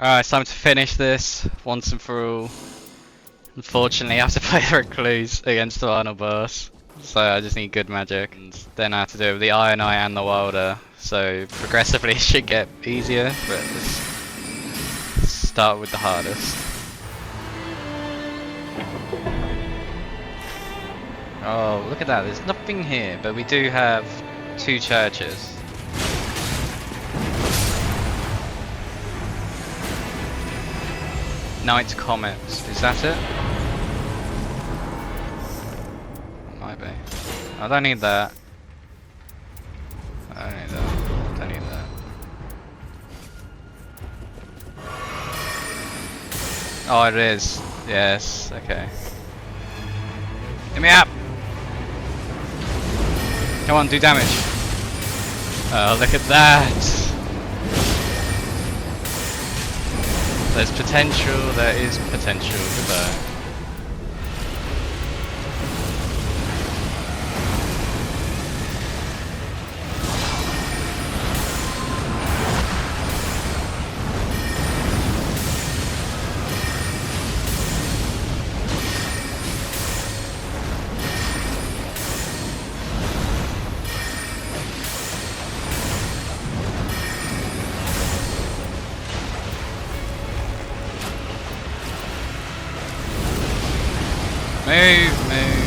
Alright, it's time to finish this once and for all. Unfortunately, I have to play the Recluse against the final boss. So I just need good magic. And then I have to do it with the Ironeye and the Wylder. So progressively it should get easier, but let's start with the hardest. Oh, look at that, there's nothing here, but we do have 2 churches. Night Comets, is that it? Might be. I don't need that. I don't need that. Don't need that. Oh, it is. Yes, okay. Get me up! Come on, do damage. Oh, look at that! There's potential, there is potential for that. Move, move.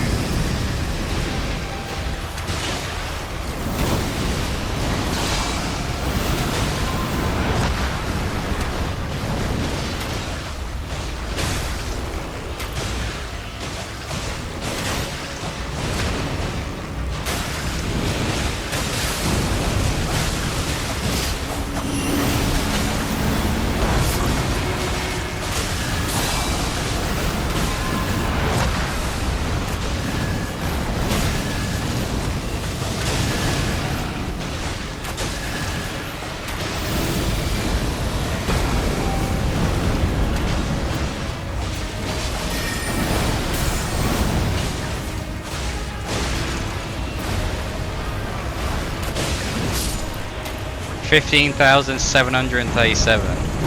$15,737.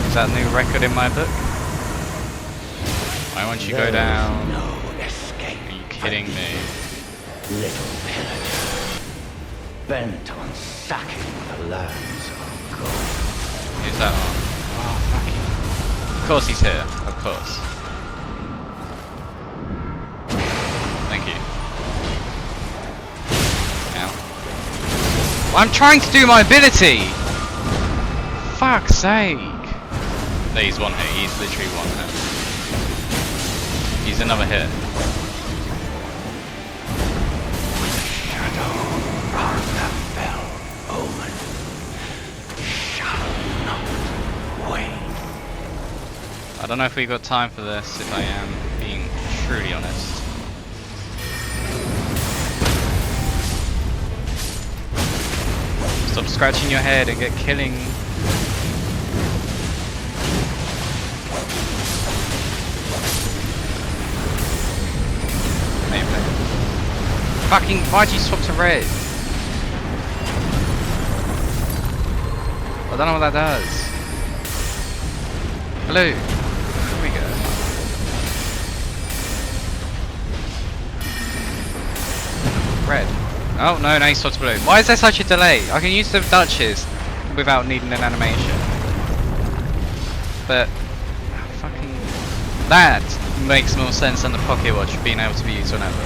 Is that a new record in my book? Why won't you go down? No escape. Are you kidding me? Little pillager, bent on sacking the lands of gold. Who's that on? Oh, fucking. Of course he's here. Of course. Thank you. Ow. Well, I'm trying to do my ability! Fuck's sake! No, he's one hit. He's literally one hit. He's another hit. Shadow of the fell omen shall not wane. I don't know if we've got time for this, if I am being truly honest. Stop scratching your head and get killing. Fucking, why'd you swap to red? I don't know what that does. Hello. Here we go. Red. Oh no, he swapped to blue. Why is there such a delay? I can use the Duchess without needing an animation. But fucking that makes more sense than the Pocket Watch being able to be used whenever.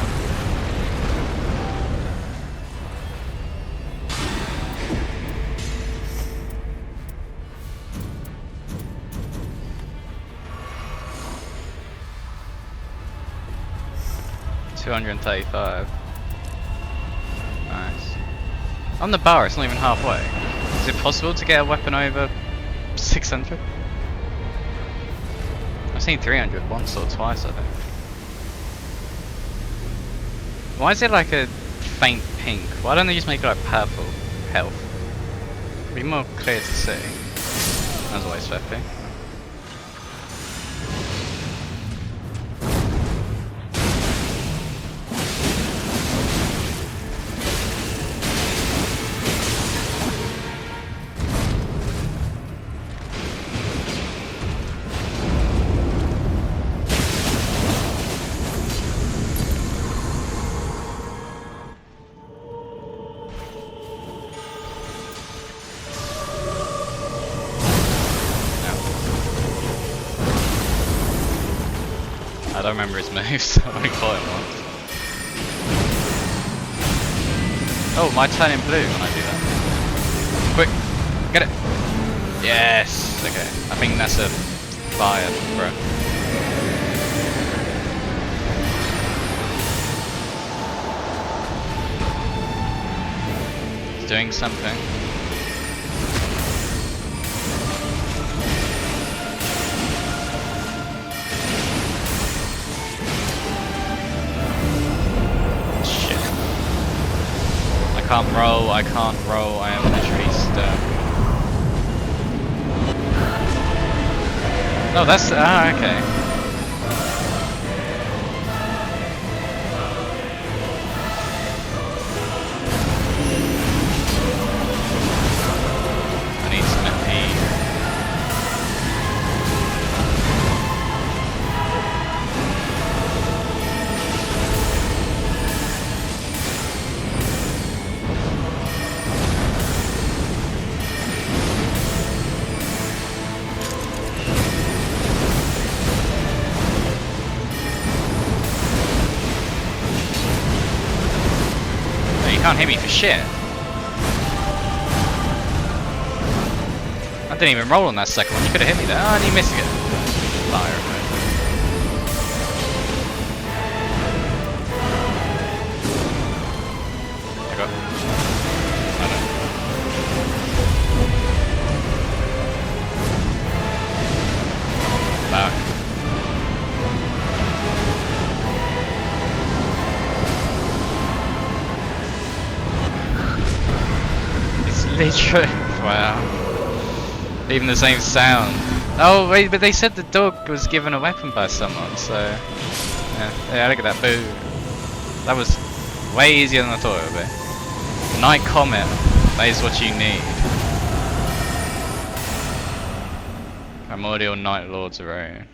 $235. Nice. On the bar, it's not even halfway. Is it possible to get a weapon over 600? I've seen 300 once or twice, I think. Why is it like a faint pink? Why don't they just make it like purple health? It'd be more clear to see. That's always 50. don't remember his moves. I only fought him once. Oh, my turn in blue when I do that. Quick, get it. Yes. Okay, I think that's a fire, bro. He's doing something. I can't roll, I am literally stuck. Oh, that's, okay. I need some MP. You can't hit me for shit. I didn't even roll on that second one. You could have hit me there. Oh, and you missed it. Fire. I got. I don't. Back. Literally, wow. Even the same sound. Oh wait, but they said the dog was given a weapon by someone, so yeah, look at that, boo. That was way easier than I thought it would be. Night Comet, that is what you need. Primordial Night Lord's Own.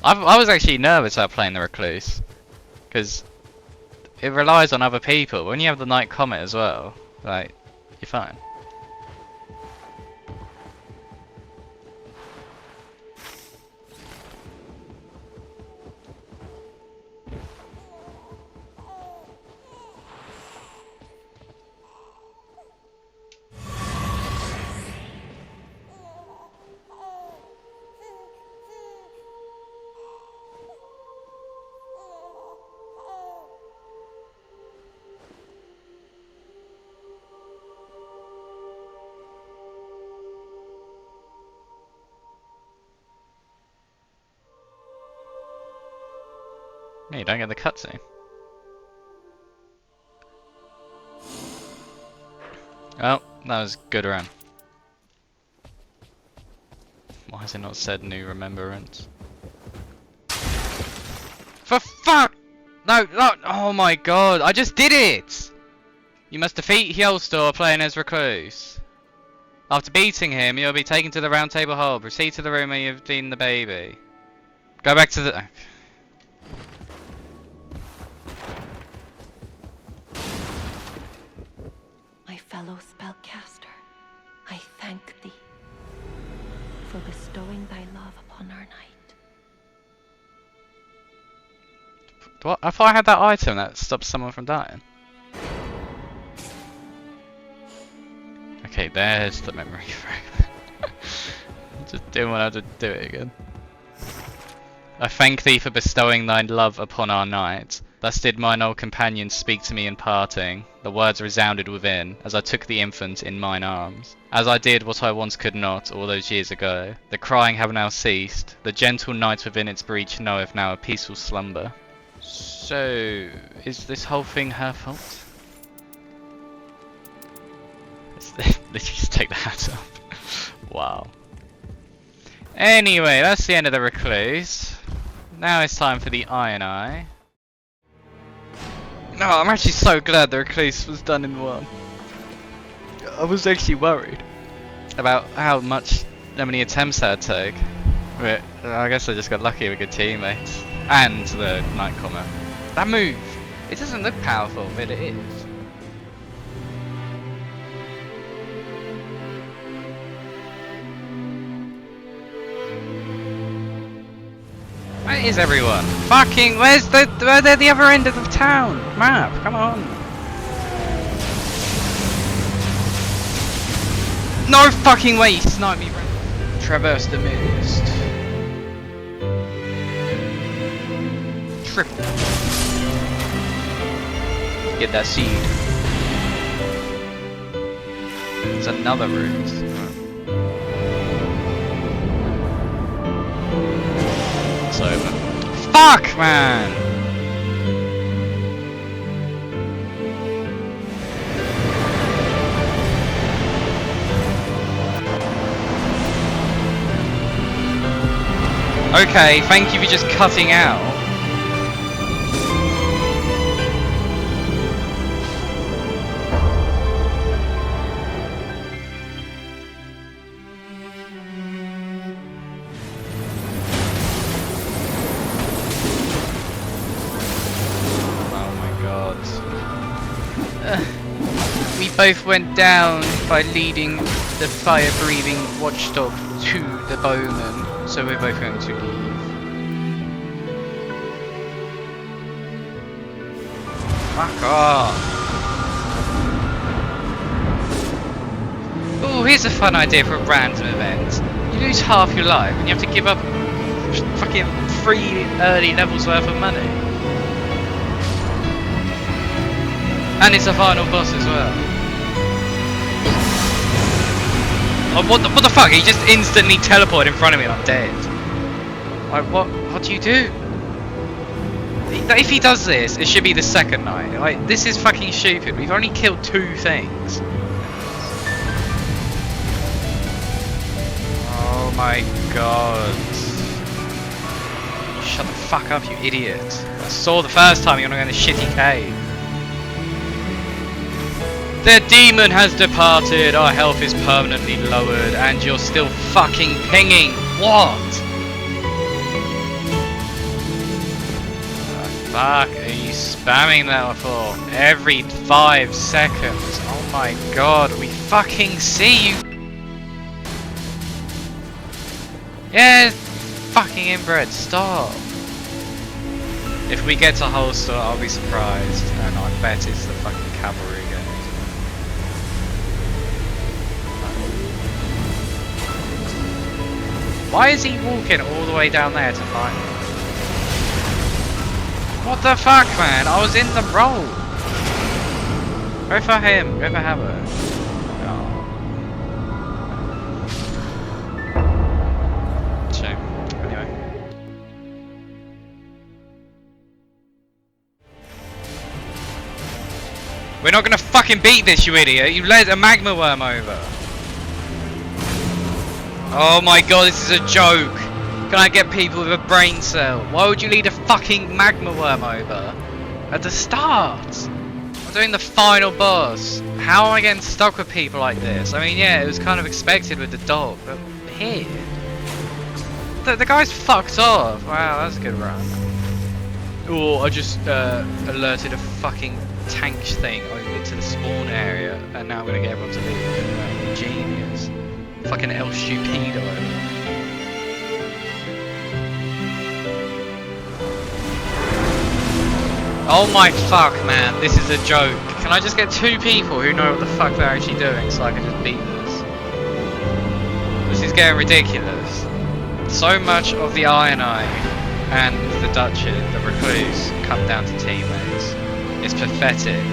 I was actually nervous about playing the Recluse, because it relies on other people. When you have the Night Comet as well, like, you're fine. No, you don't get the cutscene. Oh, that was a good run. Why has it not said new Remembrance? For fuck! No, no, oh my god, I just did it! You must defeat Hjolstor playing as Recluse. After beating him, you'll be taken to the Roundtable hall. Proceed to the room where you've been the baby. Go back to the... Fellow spellcaster, I thank thee for bestowing thy love upon our knight. What? I thought I had that item that stops someone from dying. Okay, there's the memory fragment. Just didn't want to do it again. I thank thee for bestowing thy love upon our knight. Thus did mine old companion speak to me in parting. The words resounded within, as I took the infant in mine arms. As I did what I once could not, all those years ago. The crying have now ceased. The gentle night within its breach knoweth now a peaceful slumber. So, is this whole thing her fault? Let's just take the hat off. Wow. Anyway, that's the end of the Recluse. Now it's time for the Ironeye. No, I'm actually so glad the Recluse was done in one. I was actually worried about how many attempts I'd take. But I guess I just got lucky with good teammates. And the Night Comet. That move. It doesn't look powerful, but it is. Where is everyone? Fucking, where's the other end of the town? Map, come on. No fucking way, you sniped me. Traverse the mist. Triple. Get that seed. There's another route. It's over. Fuck, man! Okay, thank you for just cutting out. We both went down by leading the fire-breathing watchdog to the bowman, so we're both going to leave. Fuck off! Oh, here's a fun idea for a random event. You lose half your life and you have to give up fucking 3 early levels worth of money. And it's a final boss as well. Oh, what the fuck? He just instantly teleported in front of me and I'm dead. Like, what do you do? If he does this, it should be the second night. Like, this is fucking stupid. We've only killed 2 things. Oh my god. Shut the fuck up, you idiot. I saw the first time you're not in a shitty cave. The demon has departed, our health is permanently lowered, and you're still fucking pinging. What? Fuck are you spamming that for? Every 5 seconds. Oh my god, we fucking see you. Yeah, fucking inbred, stop. If we get to Holster, I'll be surprised, and I bet it's the fucking cavalry again. Why is he walking all the way down there to find me? What the fuck, man? I was in the roll. Go for him. Go for Hammer. Oh. Shame. Anyway. We're not gonna fucking beat this, you idiot. You led a magma worm over. Oh my god, this is a joke. Can I get people with a brain cell? Why would you lead a fucking magma worm over at the start? I'm doing the final boss. How am I getting stuck with people like this? I mean, yeah, it was kind of expected with the dog, but here. The guy's fucked off. Wow, that's a good run. Oh, I just alerted a fucking tank thing over to the spawn area, and now I'm gonna get everyone to leave. Wow, genius. Fucking El Stupido. Oh my fuck, man, this is a joke. Can I just get 2 people who know what the fuck they're actually doing so I can just beat this? This is getting ridiculous. So much of the Ironeye and the Duchess, the Recluse, come down to teammates. It's pathetic.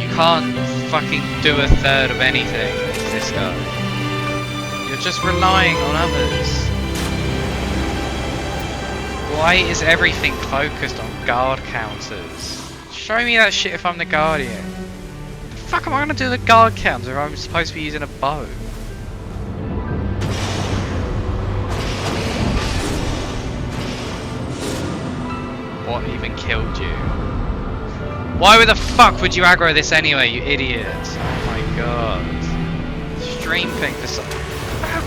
You can't fucking do a third of anything against this guy. You're just relying on others. Why is everything focused on guard counters? Show me that shit if I'm the Guardian. The fuck am I gonna do the guard counter if I'm supposed to be using a bow? What even killed you? Why the fuck would you aggro this anyway, you idiot? Oh my god. Stream ping for some...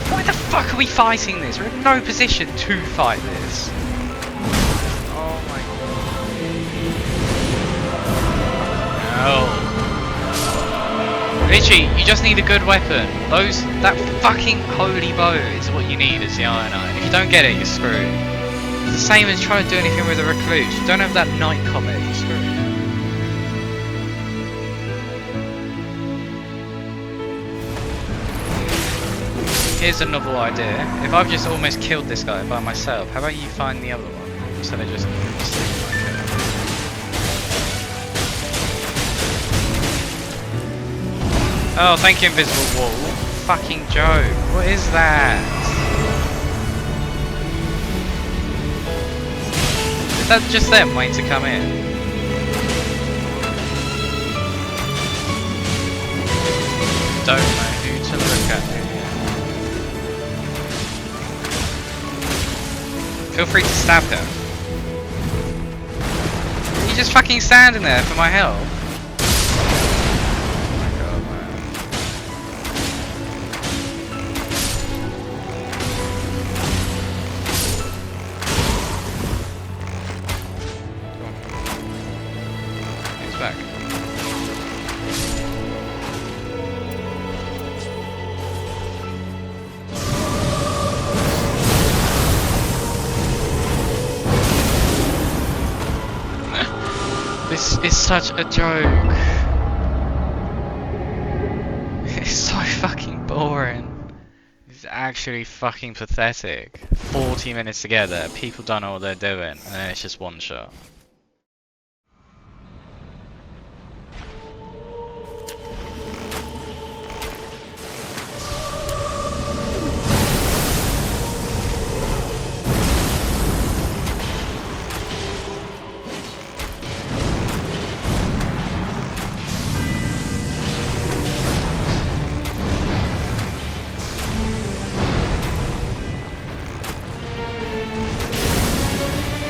Why the fuck are we fighting this? We're in no position to fight this. Oh my god. hell. Literally, you just need a good weapon. That fucking holy bow is what you need as the Ironeye. If you don't get it, you're screwed. It's the same as trying to do anything with a Recluse. You don't have that night comet, you're screwed. Here's a novel idea. If I've just almost killed this guy by myself, how about you find the other one? Instead of just oh, thank you, invisible wall. Fucking joke. What is that? Is that just them waiting to come in? Don't know who to look at here. Feel free to stab him. You're just fucking standing there for my help. This is such a joke. It's so fucking boring. It's actually fucking pathetic. 40 minutes together, people don't know what they're doing, and then it's just one shot.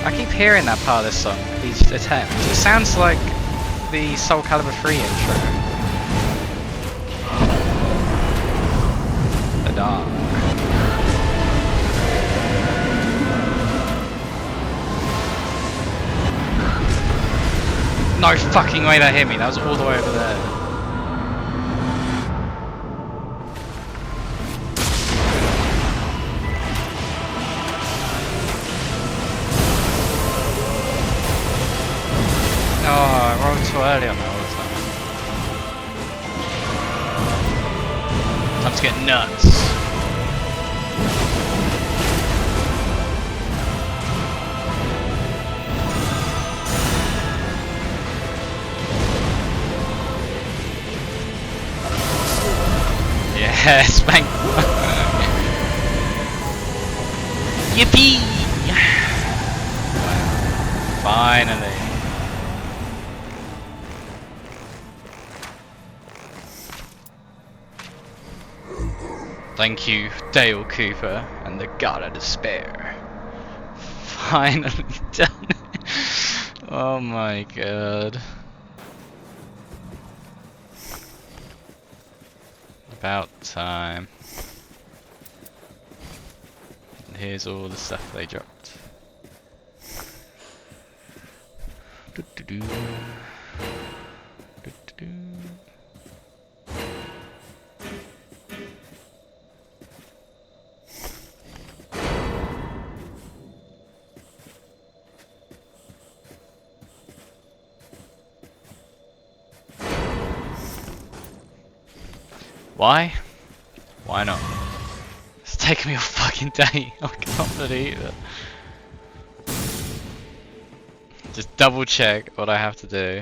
I keep hearing that part of this song, these attempts. It sounds like the Soulcalibur 3 intro. The dark. No fucking way that hit me, that was all the way over there. Oh, I rolled too early on that all the time. Time to get nuts. Yes, thank you. Yippee! Finally. Thank you, Dale Cooper and the God of Despair. Finally done it. Oh my god. About time. And here's all the stuff they dropped. Do-do-do. Do-do-do. Why? Why not? It's taken me a fucking day. I can't believe it. Just double check what I have to do.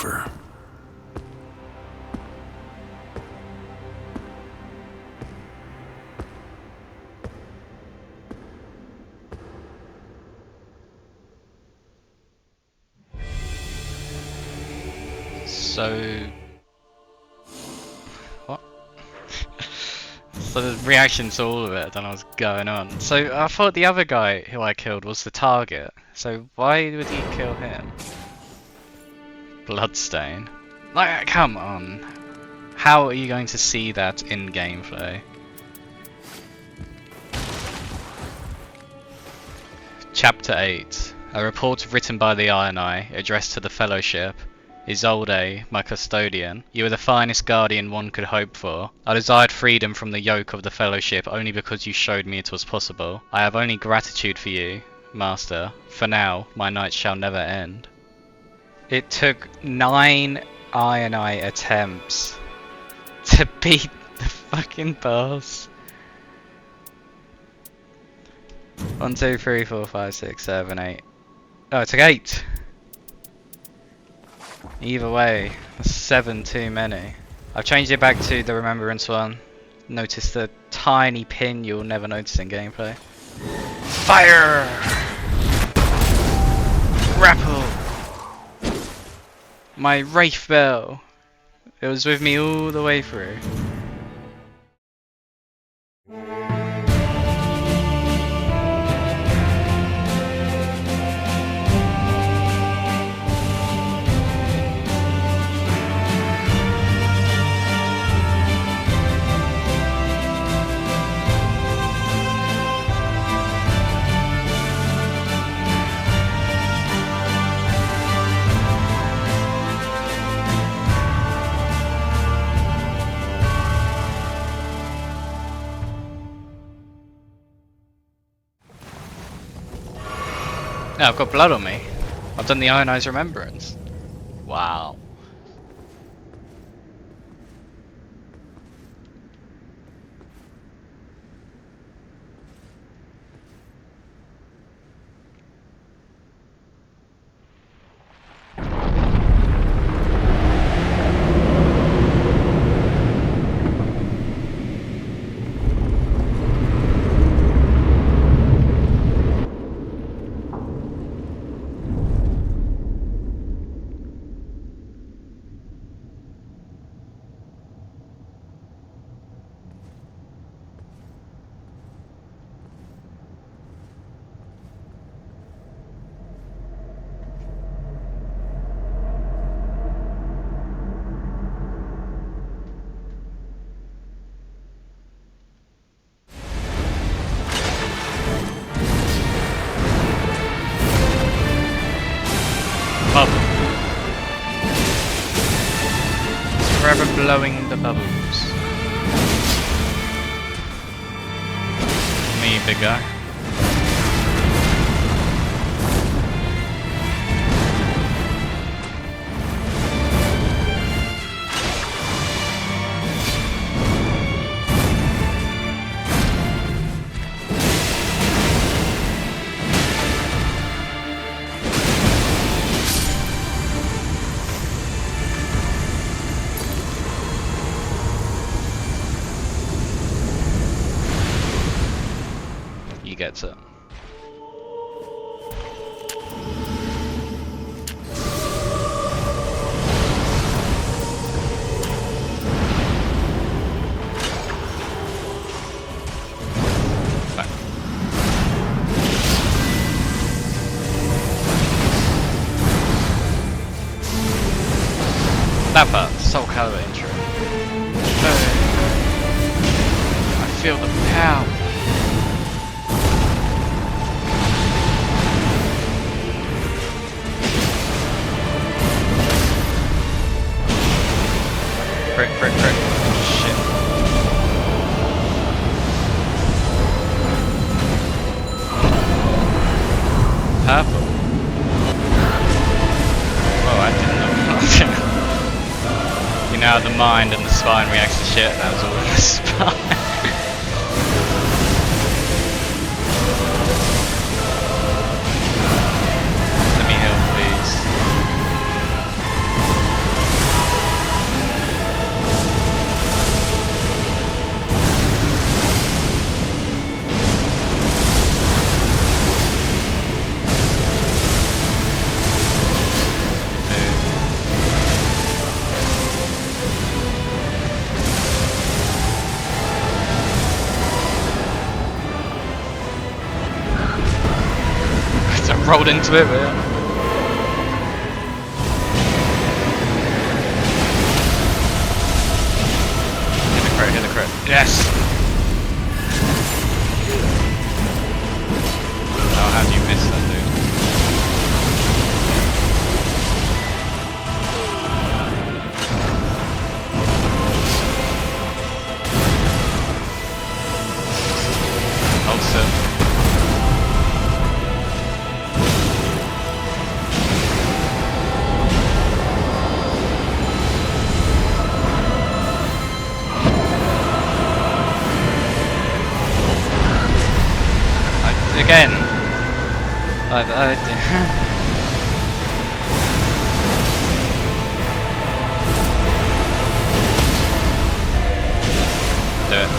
over. So what? So the reaction to all of it, I don't know what's going on. So I thought the other guy who I killed was the target. So why would he kill him? Bloodstain. Like, come on. How are you going to see that in gameplay? Chapter 8. A report written by the Ironeye, addressed to the Fellowship. Isolde, my custodian, you are the finest guardian one could hope for. I desired freedom from the yoke of the Fellowship only because you showed me it was possible. I have only gratitude for you, Master. For now, my nights shall never end. It took 9 Ironeye attempts to beat the fucking boss. 1, 2, 3, 4, 5, 6, 7, 8. Oh, it took 8! Either way, that's 7 too many. I've changed it back to the Remembrance one. Notice the tiny pin you'll never notice in gameplay. Fire! Grapple! My Wraith Bell! It was with me all the way through. Yeah, I've got blood on me. I've done the Ironeye's Remembrance. Wow. Bubble. Forever blowing the bubbles. Me, big guy. Gets it. Back. That part, Soulcalibur intro. I feel the power. Frick. Shit. Purple. Oh, I didn't know. You know how the mind and the spine reacts to shit, that was all in the spine. Let me heal, please. rolled into it, but yeah. Hit the crit. Yes! Oh, how do you miss that, dude? Also. Again. Do it.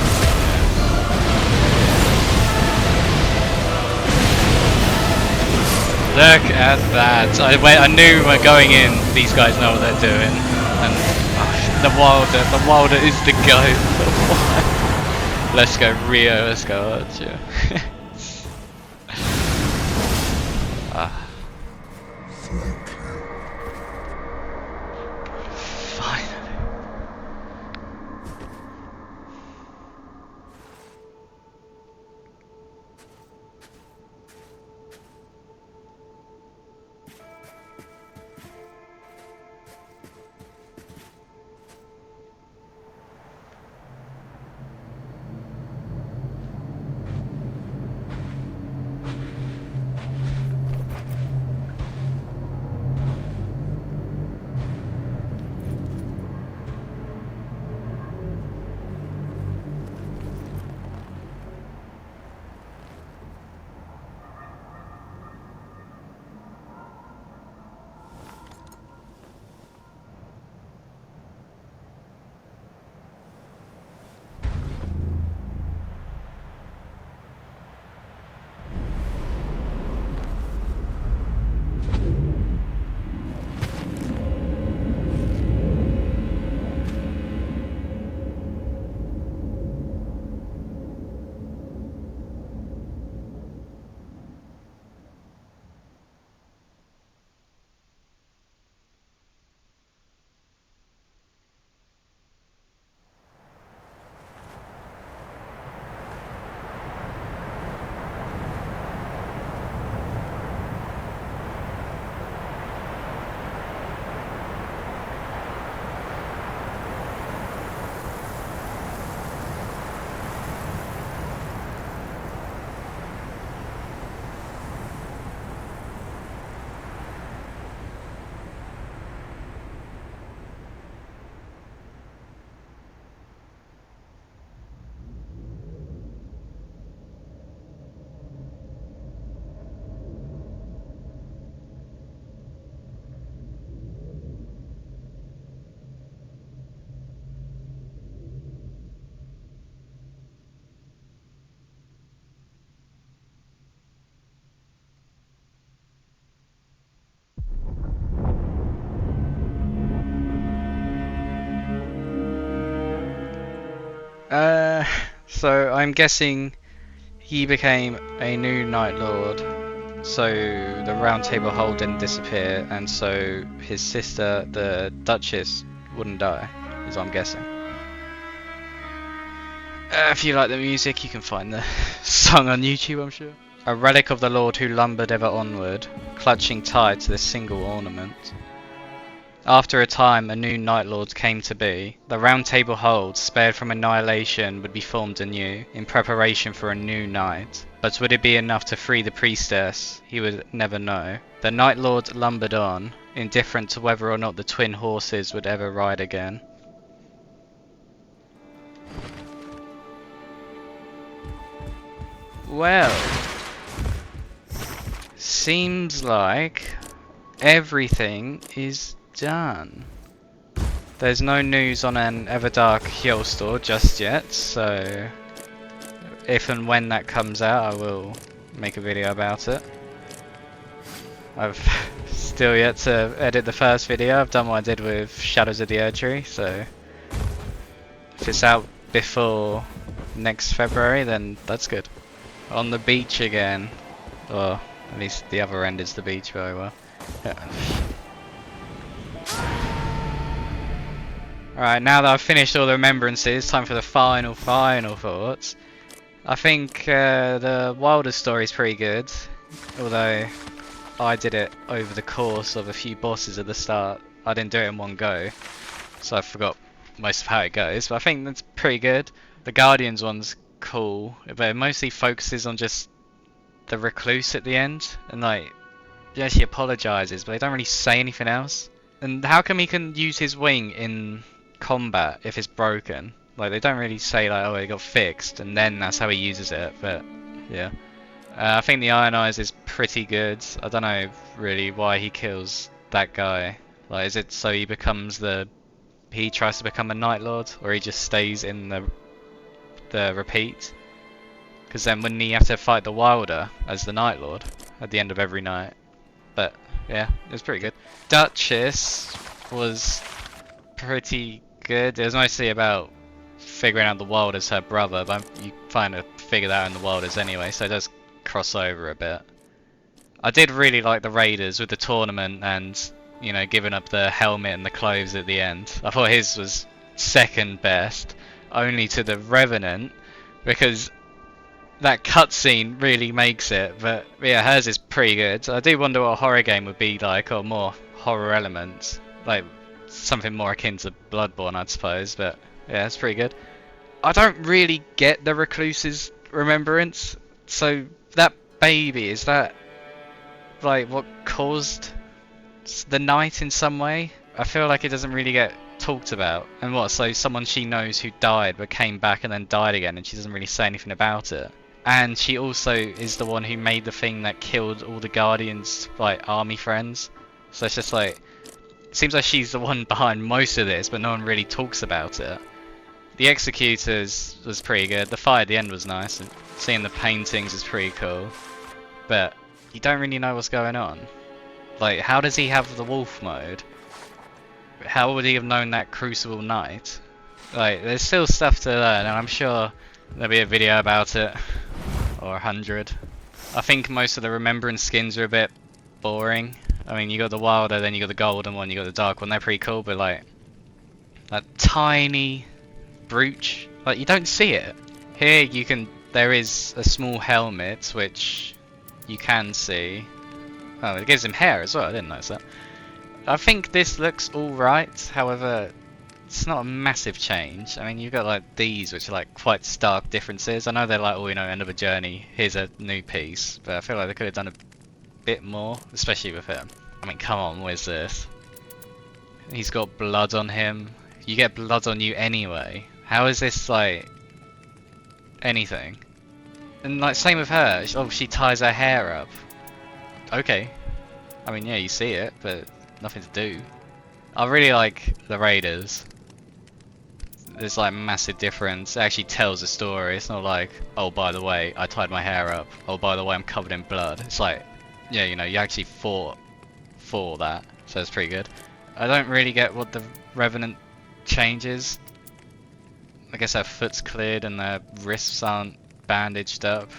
Look at that! I knew when going in, these guys know what they're doing, and the Wylder is the goat. Let's go Rio, let's go Archer. So I'm guessing he became a new Night Lord, so the Roundtable hold didn't disappear, and so his sister, the Duchess, wouldn't die, is what I'm guessing. If you like the music, you can find the song on YouTube, I'm sure. A relic of the Lord who lumbered ever onward, clutching tight to this single ornament. After a time, a new Night Lord came to be. The Round Table hold, spared from annihilation, would be formed anew, in preparation for a new night. But would it be enough to free the priestess? He would never know. The Night Lord lumbered on, indifferent to whether or not the twin horses would ever ride again. Well, seems like everything is done. There's no news on an Everdark Hjolstor just yet, so if and when that comes out I will make a video about it. I've still yet to edit the first video. I've done what I did with Shadows of the Erdtree, so if it's out before next February then that's good. On the beach again, or At least the other end is the beach very well. Yeah. Alright, now that I've finished all the remembrances, time for the final thoughts. I think the Wylder story is pretty good, although I did it over the course of a few bosses at the start. I didn't do it in one go, so I forgot most of how it goes, but I think that's pretty good. The Guardians one's cool, but it mostly focuses on just the Recluse at the end, and like, yeah, she apologises, but they don't really say anything else. And how come he can use his wing in combat if it's broken? Like, they don't really say like, oh, it got fixed, and then that's how he uses it, but yeah. I think the Ironeye is pretty good. I don't know really why he kills that guy. Like, is it so he becomes he tries to become a Night Lord, or he just stays in the repeat? Because then wouldn't he have to fight the Wylder as the Night Lord at the end of every night? But yeah, it was pretty good. Duchess was pretty good. It was mostly about figuring out the world as her brother, but you kind of figure that out in the world as anyway, so it does cross over a bit. I did really like the Raiders with the tournament and, you know, giving up the helmet and the clothes at the end. I thought his was second best, only to the Revenant, because that cutscene really makes it, but yeah, hers is pretty good. I do wonder what a horror game would be like, or more horror elements, like something more akin to Bloodborne, I'd suppose, but yeah, it's pretty good. I don't really get the Recluse's remembrance, so that baby, is that like what caused the night in some way? I feel like it doesn't really get talked about. And what, so someone she knows who died but came back and then died again, and she doesn't really say anything about it. And she also is the one who made the thing that killed all the Guardians' like army friends. So it's just like, it seems like she's the one behind most of this, but no one really talks about it. The Executors was pretty good. The fight at the end was nice, and seeing the paintings is pretty cool. But you don't really know what's going on. Like, how does he have the wolf mode? How would he have known that Crucible Night? Like, there's still stuff to learn, and I'm sure there'll be a video about it. Or 100. I think most of the Remembrance skins are a bit boring. I mean, you got the Wylder, then you got the golden one, you got the dark one. They're pretty cool, but like, that tiny brooch, like, you don't see it. Here you can, there is a small helmet which you can see. Oh, it gives him hair as well, I didn't notice that. I think this looks alright, however, it's not a massive change. I mean, you've got like these which are like quite stark differences. I know they're like, oh, you know, end of a journey, here's a new piece, but I feel like they could have done a bit more, especially with him. I mean, come on, where's this? He's got blood on him. You get blood on you anyway. How is this like anything? And like, same with her. Oh, she ties her hair up. Okay. I mean, yeah, you see it, but nothing to do. I really like the Raiders. There's like massive difference. It actually tells a story. It's not like, oh, by the way, I tied my hair up. Oh, by the way, I'm covered in blood. It's like, yeah, you know, you actually fought for that. So it's pretty good. I don't really get what the Revenant changes. I guess their foot's cleared and their wrists aren't bandaged up.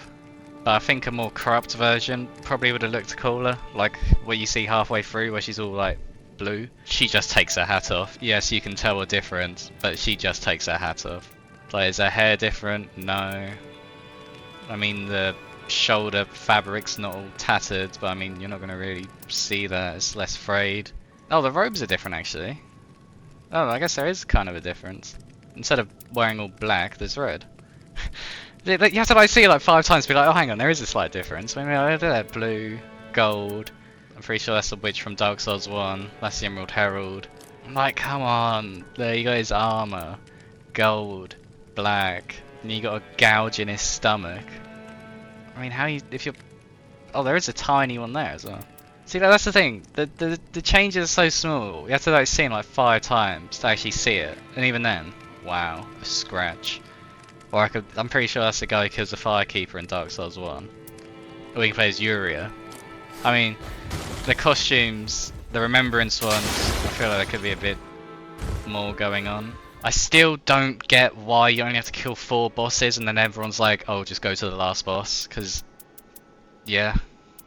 But I think a more corrupt version probably would have looked cooler. Like what you see halfway through where she's all like blue. She just takes her hat off. Yes, you can tell a difference, but she just takes her hat off. Like, is her hair different? No. I mean, the shoulder fabric's not all tattered, but I mean, you're not going to really see that. It's less frayed. Oh, the robes are different actually. Oh, I guess there is kind of a difference. Instead of wearing all black, there's red. You have to like see it like 5 times to be like, oh, hang on, there is a slight difference. I mean, I did that blue, gold. I'm pretty sure that's the witch from Dark Souls 1. That's the Emerald Herald. I'm like, come on. There you got his armor. Gold, black. And you got a gouge in his stomach. I mean, how you, if you're... Oh, there is a tiny one there as well. See, that's the thing. The changes are so small. You have to like see him like 5 times to actually see it. And even then, wow, a scratch. Or I'm pretty sure that's the guy who kills the Firekeeper in Dark Souls 1. Or he plays Uria. I mean, the costumes, the Remembrance ones, I feel like there could be a bit more going on. I still don't get why you only have to kill 4 bosses and then everyone's like, oh, just go to the last boss, because, yeah.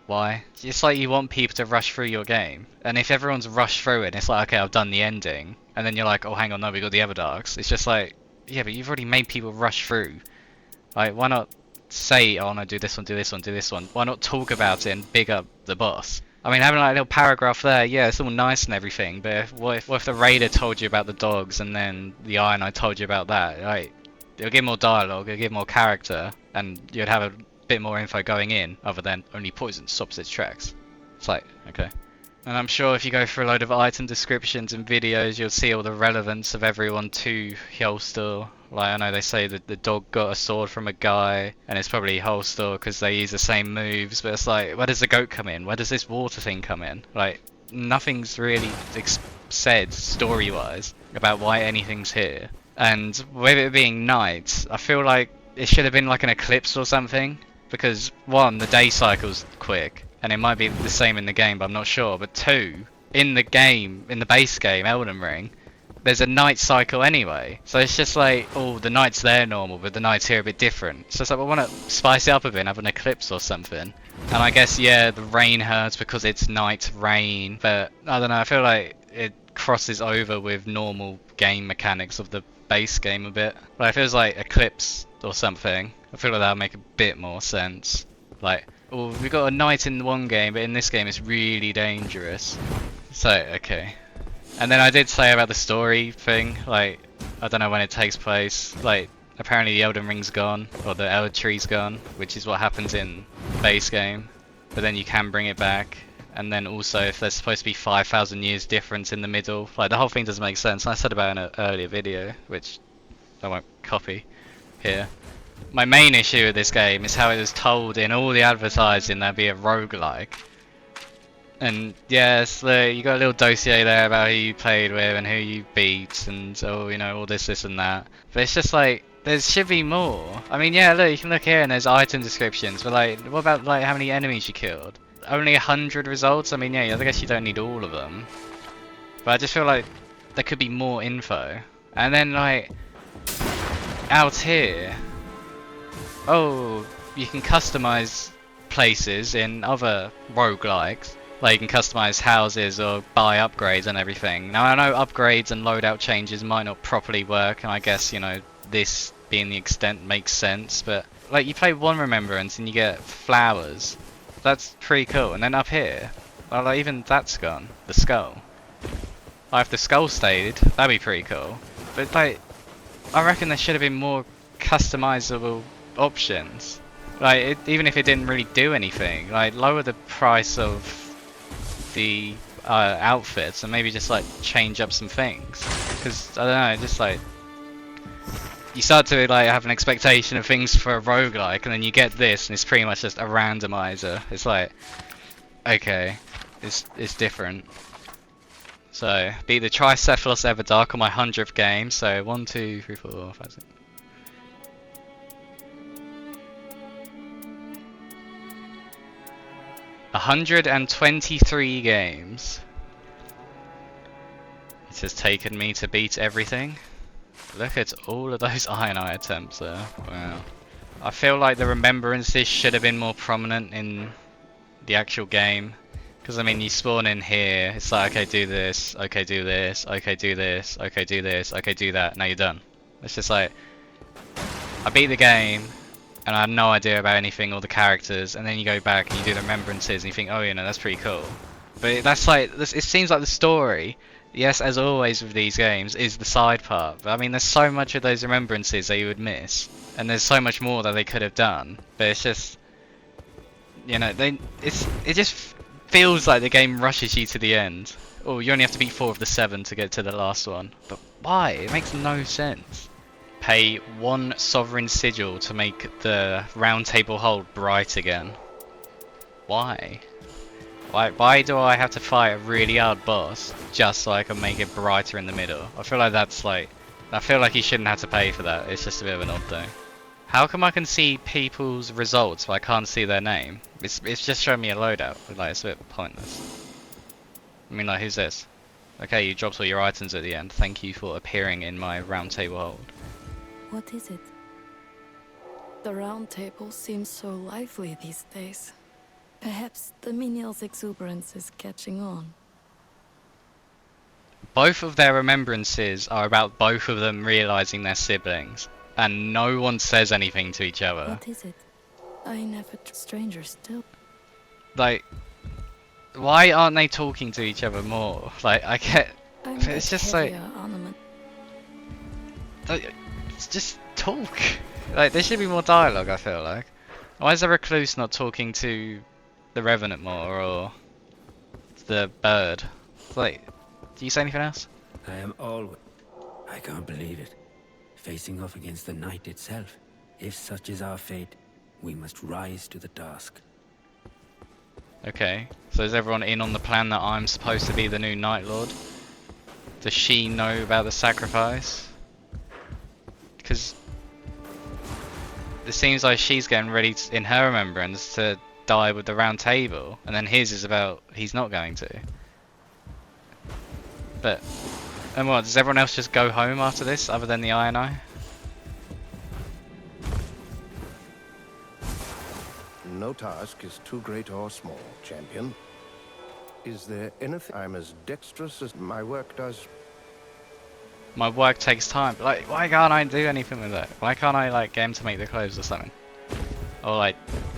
why? It's like you want people to rush through your game, and if everyone's rushed through it, it's like, okay, I've done the ending, and then you're like, oh, hang on, no, we got the Everdarks. It's just like, yeah, but you've already made people rush through. Like, why not say, oh no, do this one, do this one, do this one? Why not talk about it and big up the boss? I mean, having like a little paragraph there, yeah, it's all nice and everything, but what if the Raider told you about the dogs and then the Ironeye told you about that? Like, it'll give more dialogue, it'll give more character, and you'd have a bit more info going in, other than only poison stops its tracks. It's like, okay. And I'm sure if you go through a load of item descriptions and videos, you'll see all the relevance of everyone to Holster. Like, I know they say that the dog got a sword from a guy, and it's probably Holster because they use the same moves, but it's like, where does the goat come in? Where does this water thing come in? Like, nothing's really said story-wise about why anything's here. And with it being night, I feel like it should have been like an eclipse or something, because one, the day cycle's quick, and it might be the same in the game, but I'm not sure. But two, in the game, in the base game, Elden Ring, there's a night cycle anyway. So it's just like, oh, the night's there normal, but the night's here a bit different. So it's like, I want to spice it up a bit and have an eclipse or something. And I guess, yeah, the rain hurts because it's night rain, but I don't know, I feel like it crosses over with normal game mechanics of the base game a bit. Like, if it was like Eclipse or something, I feel like that would make a bit more sense. Like, oh, we got a night in one game, but in this game it's really dangerous. So, okay. And then I did say about the story thing, like, I don't know when it takes place. Like, apparently the Elden Ring's gone, or the Elder Tree's gone, which is what happens in base game. But then you can bring it back. And then also, if there's supposed to be 5,000 years difference in the middle, like, the whole thing doesn't make sense. And I said about it in an earlier video, which I won't copy here. My main issue with this game is how it was told in all the advertising there'd be a roguelike. And yes, you got a little dossier there about who you played with and who you beat and, oh, you know, all this and that. But it's just like, there should be more. I mean, yeah, look, you can look here and there's item descriptions, but like, what about like how many enemies you killed? Only 100 results? I mean, yeah, I guess you don't need all of them. But I just feel like there could be more info. And then like, out here, oh, you can customize places in other roguelikes. Like, you can customize houses or buy upgrades and everything. Now, I know upgrades and loadout changes might not properly work, and I guess, you know, this being the extent makes sense, but like, you play one Remembrance and you get flowers. That's pretty cool. And then up here, well, like, even that's gone. The skull. Like, if the skull stayed, that'd be pretty cool. But like, I reckon there should have been more customizable options. Like, even if it didn't really do anything, like, lower the price of the outfits and maybe just like change up some things. Because I don't know, just like, you start to like have an expectation of things for a roguelike, and then you get this and it's pretty much just a randomizer. It's like, okay, it's different. So beat the Tricephalus Everdark on my 100th game. So 1, 2, 3, 4, 5, 6. $123 games. It has taken me to beat everything. Look at all of those Ironeye attempts there. Wow. I feel like the Remembrances should have been more prominent in the actual game. Because I mean, you spawn in here, it's like, okay, do this, okay, do this, okay, do this, okay, do this, okay, do that, now you're done. It's just like, I beat the game, and I have no idea about anything or the characters, and then you go back and you do the Remembrances and you think, oh, you know, that's pretty cool. But that's like, it seems like the story, yes, as always with these games, is the side part. But I mean, there's so much of those Remembrances that you would miss, and there's so much more that they could have done. But it's just, you know, it just feels like the game rushes you to the end. Oh, you only have to beat 4 of the 7 to get to the last one. But why? It makes no sense. Pay 1 sovereign sigil to make the Roundtable hold bright again. Why? Why do I have to fight a really hard boss just so I can make it brighter in the middle? I feel like that's like, I feel like you shouldn't have to pay for that. It's just a bit of an odd thing. How come I can see people's results but I can't see their name? It's just showing me a loadout. Like, it's a bit pointless. I mean, like, who's this? Okay, you dropped all your items at the end. Thank you for appearing in my Roundtable hold. What is it? The Roundtable seems so lively these days. Perhaps the menial's exuberance is catching on. Both of their remembrances are about both of them realizing they're siblings, and no one says anything to each other. What is it? I never strangers still. Like, why aren't they talking to each other more? Like, I get, I'm it's just like, ornament. just talk. Like, there should be more dialogue, I feel like. Why is the Recluse not talking to the Revenant more, or the bird? Like, do you say anything else? I am always... I can't believe it. Facing off against the night itself. If such is our fate, we must rise to the task. Okay, so is everyone in on the plan that I'm supposed to be the new Night Lord? Does she know about the sacrifice? Because it seems like she's getting ready to, in her remembrance, to die with the Roundtable, and then his is about he's not going to. But, and what, does everyone else just go home after this, other than the Ironeye? No task is too great or small, champion. Is there anything I'm as dexterous as my work does? My work takes time, but like, why can't I do anything with it? Why can't I like get him to make the clothes or something? Or like,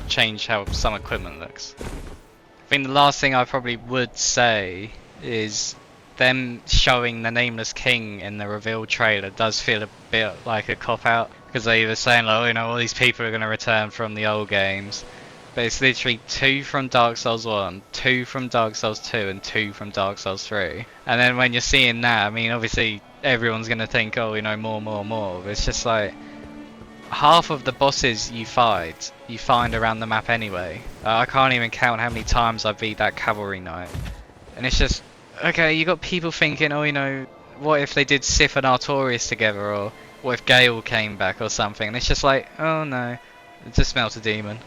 change how some equipment looks? I think the last thing I probably would say is them showing the Nameless King in the reveal trailer does feel a bit like a cop-out, because they were saying like, oh, you know, all these people are going to return from the old games, but it's literally 2 from Dark Souls 1, 2 from Dark Souls 2, and 2 from Dark Souls 3. And then when you're seeing that, I mean, obviously everyone's going to think, oh, you know, more, but it's just like, half of the bosses you find around the map anyway. I can't even count how many times I beat that Cavalry Knight. And it's just, okay, you got people thinking, oh, you know, what if they did Sif and Artorias together, or what if Gale came back or something? And it's just like, oh no, it just smelt a demon.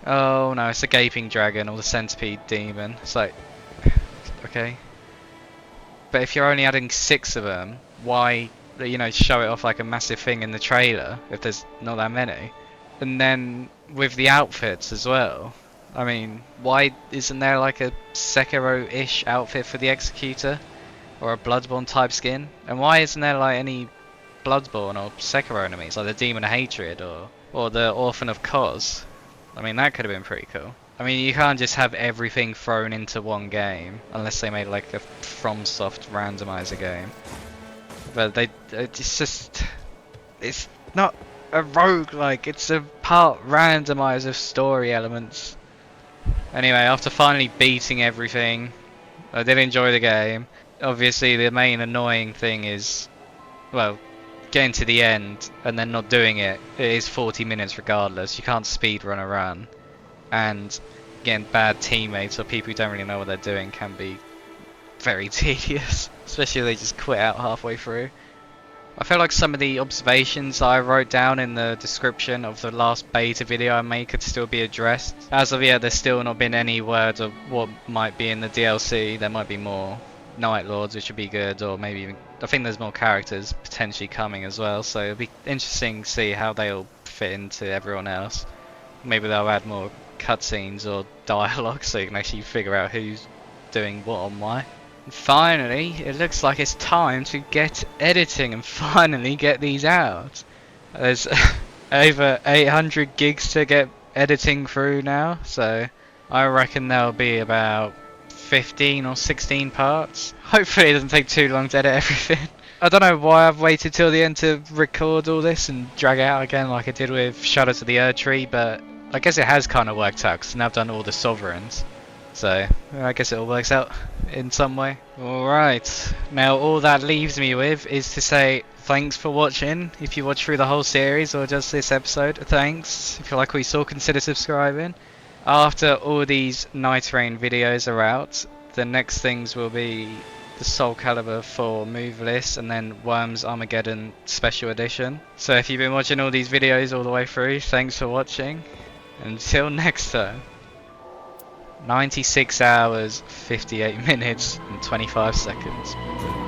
Oh no, it's a gaping dragon or the centipede demon. It's like, okay. But if you're only adding 6 of them, why, you know, show it off like a massive thing in the trailer if there's not that many? And then with the outfits as well. I mean, why isn't there like a Sekiro-ish outfit for the Executor? Or a Bloodborne type skin? And why isn't there like any Bloodborne or Sekiro enemies, like the Demon of Hatred or the Orphan of Kos? I mean, that could have been pretty cool. I mean, you can't just have everything thrown into one game, unless they made like a FromSoft randomizer game. But it's not a roguelike, it's a part randomizer of story elements. Anyway, after finally beating everything, I did enjoy the game. Obviously the main annoying thing is, well, getting to the end and then not doing it. It is 40 minutes regardless, you can't speedrun a run. And getting bad teammates or people who don't really know what they're doing can be very tedious. Especially if they just quit out halfway through. I feel like some of the observations I wrote down in the description of the last beta video I made could still be addressed. As of yet, there's still not been any word of what might be in the DLC. There might be more Night Lords, which would be good, or maybe even, I think there's more characters potentially coming as well, so it'll be interesting to see how they'll fit into everyone else. Maybe they'll add more cutscenes or dialogue so you can actually figure out who's doing what and why. Finally, it looks like it's time to get editing and finally get these out. There's over 800 gigs to get editing through now, so I reckon there'll be about 15 or 16 parts. Hopefully it doesn't take too long to edit everything. I don't know why I've waited till the end to record all this and drag it out again like I did with Shadow to the Erdtree, but I guess it has kind of worked out because now I've done all the Sovereigns. So, I guess it all works out in some way. Alright, now all that leaves me with is to say thanks for watching. If you watch through the whole series or just this episode, thanks. If you like what you saw, consider subscribing. After all these Nightreign videos are out, the next things will be the Soulcalibur for Move List and then Worms Armageddon Special Edition. So if you've been watching all these videos all the way through, thanks for watching. Until next time. 96 hours, 58 minutes and 25 seconds.